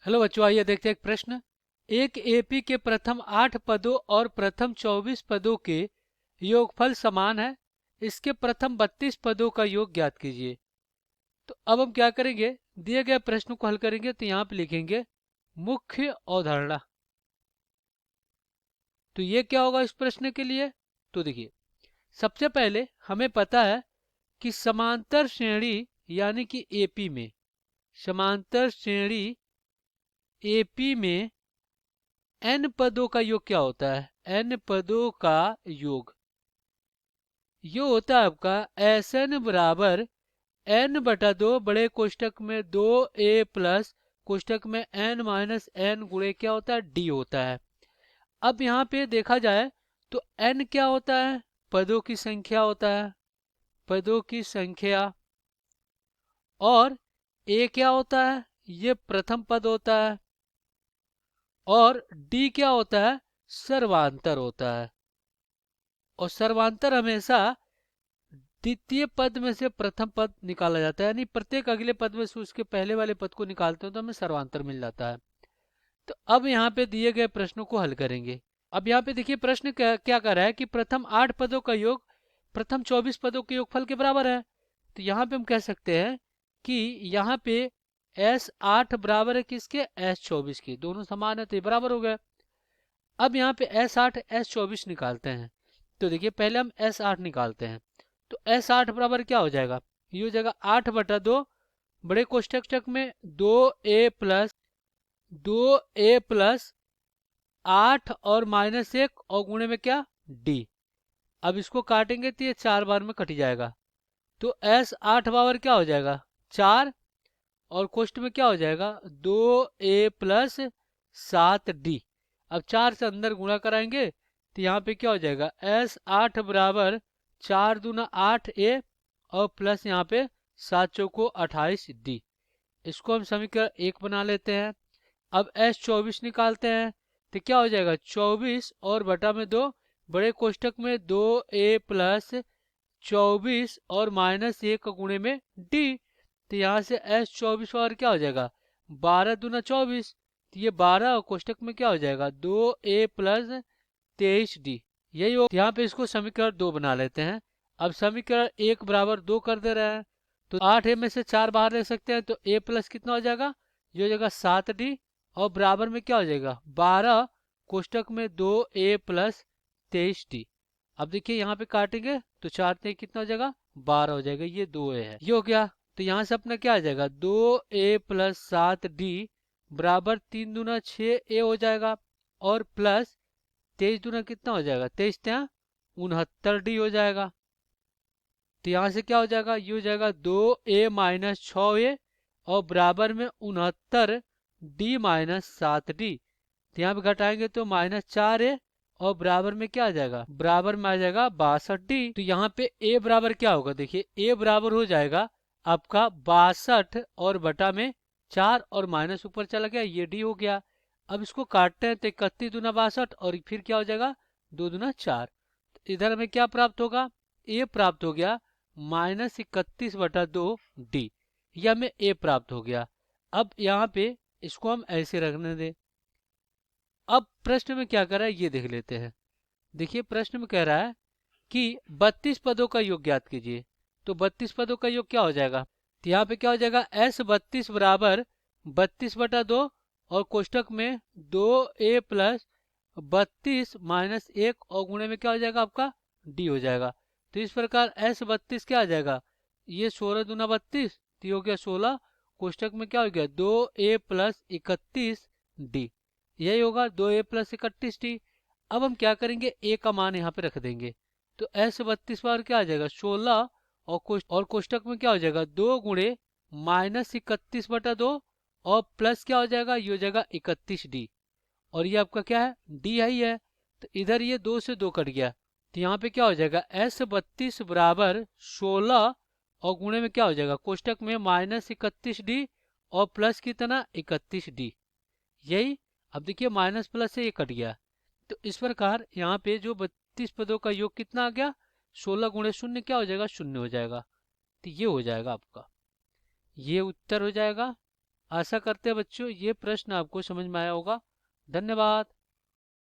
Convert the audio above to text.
Hello बच्चों, आइए देखते हैं एक प्रश्न। एक एपी के प्रथम 8 पदों और प्रथम 24 पदों के योगफल समान है। इसके प्रथम 32 पदों का योग ज्ञात कीजिए। तो अब हम क्या करेंगे, दिए गए प्रश्न को हल करेंगे। तो यहाँ पे लिखेंगे मुख्य अवधारणा। तो ये क्या होगा इस प्रश्न के लिए? तो देखिए, सबसे पहले हमें पता है कि समांतर श्रेणी यानी कि एपी में, समांतर श्रेणी एपी में n पदों का योग क्या होता है? n पदों का योग ये होता है आपका एस एन बराबर n/2 बड़े कोष्टक में 2a प्लस कोष्टक में n माइनस n गुणे क्या होता है? d होता है। अब यहाँ पे देखा जाए तो n क्या होता है? पदों की संख्या होता है, पदों की संख्या। और a क्या होता है? ये प्रथम पद होता है। और d क्या होता है? सर्वांतर होता है। और सर्वांतर हमेशा द्वितीय पद में से प्रथम पद निकाला जाता है, यानी प्रत्येक अगले पद में से उसके पहले वाले पद को निकालते हो तो हमें सर्वांतर मिल जाता है। तो अब यहाँ पे दिए गए प्रश्नों को हल करेंगे। अब यहाँ पे देखिए प्रश्न क्या कर रहा है कि प्रथम 8 पदों का योग प्रथम 24 पदों के योगफल के बराबर है। तो यहाँ पे हम कह सकते हैं कि यहाँ पे S8 बराबर है किसके? S24 के। दोनों समान है तो ये बराबर हो गया। अब यहाँ पे S8 S24 निकालते हैं। तो देखिए पहले हम S8 निकालते हैं। तो S8 बराबर क्या हो जाएगा? ये हो जाएगा 8/2 बड़े कोष्टक में 2a प्लस 8 और -1 और गुणे में क्या? d। अब इसको काटेंगे तो ये 4 बार में कट जाएगा। तो S8 बराबर क्या हो जाएगा? 4। और कोष्ट में क्या हो जाएगा? 2a plus 7d। अब 4 से अंदर गुणा कराएंगे तो यहाँ पे क्या हो जाएगा? S8 बराबर 4 दूना 8a और प्लस यहाँ पे 7 चौको 28d। इसको हम समीकरण 1 बना लेते हैं। अब S24 निकालते हैं तो क्या हो जाएगा? 24 और बटा में 2 बड़े कोष्टक में 2a प्लस 24 और -1 गुणे में d। तो यहाँ से S24 और क्या हो जाएगा? 12 दूना 24। तो ये 12 और कोष्टक में क्या हो जाएगा? 2a plus 23d। यही हो। यहाँ पे इसको समीकरण 2 बना लेते हैं। अब समीकरण 1 बराबर 2 कर दे रहे हैं। तो 8a में से 4 बाहर ले सकते हैं तो a प्लस कितना हो जाएगा? ये हो जाएगा 7d। और बराबर में क्या हो जाएगा? 12 कोष्टक में 2a प्लस 23d। अब देखिए यहाँ पे काटेंगे तो 4 से कितना हो जाएगा? 12 हो जाएगा। ये 2a है, ये हो गया। तो यहाँ से अपना क्या आ जाएगा? 2a प्लस 7d बराबर 3 दूना 6a हो जाएगा। और प्लस 23 दूना कितना हो जाएगा? 23 त्या 69d हो जाएगा। तो यहाँ से क्या हो जाएगा? ये हो जाएगा 2a माइनस 6a और बराबर में 69d माइनस 7d। तो यहाँ पे घटाएंगे तो -4a और बराबर में क्या आ जाएगा? बराबर में आ जाएगा 62d। तो यहाँ पे a बराबर क्या होगा? देखिए a बराबर हो जाएगा आपका 62 और बटा में 4 और माइनस ऊपर चला गया, ये d हो गया। अब इसको काटते हैं तो 31 दूना 62 और फिर क्या हो जाएगा? 2 दूना 4। तो इधर हमें क्या प्राप्त होगा? a प्राप्त हो गया -31/2d। यह हमें a प्राप्त हो गया। अब यहाँ पे इसको हम ऐसे रखने दें। अब प्रश्न में क्या कर रहा है ये देख लेते हैं। देखिए प्रश्न में कह रहा है कि 32 पदों का योग ज्ञात कीजिए। तो 32 पदों का योग क्या हो जाएगा? तो यहाँ पे क्या हो जाएगा? S32 बराबर 32/2 और कोष्टक में 2a प्लस 32 माइनस 1 और गुणे में क्या हो जाएगा? आपका d हो जाएगा। तो इस प्रकार S32 क्या आ जाएगा? ये 16 दूना 32, तो ये हो गया 16। कोष्टक में क्या हो गया? 2a plus 31d। यही होगा 2a प्लस 31d। अब हम क्या करेंगे? a का मान यहाँ पे रख देंगे। तो S32 पर क्या आ जाएगा? 16 और कोष्टक में क्या हो जाएगा? 2 गुणे -31/2 और प्लस क्या हो जाएगा? ये हो जाएगा 31d। और ये आपका क्या है? d है ही है। तो इधर ये 2 से 2 कट गया तो यहाँ पे क्या हो जाएगा? S32 बराबर 16 और गुणे में क्या हो जाएगा? कोष्टक में -31d और प्लस कितना? 31d। यही। अब देखिए माइनस प्लस से ये कट गया। तो इस प्रकार यहाँ पे जो 32 पदों का योग कितना आ गया? 16 गुणे 0 क्या हो जाएगा? 0 हो जाएगा। तो ये हो जाएगा आपका, ये उत्तर हो जाएगा आशा करते हैं बच्चों ये प्रश्न आपको समझ में आया होगा। धन्यवाद।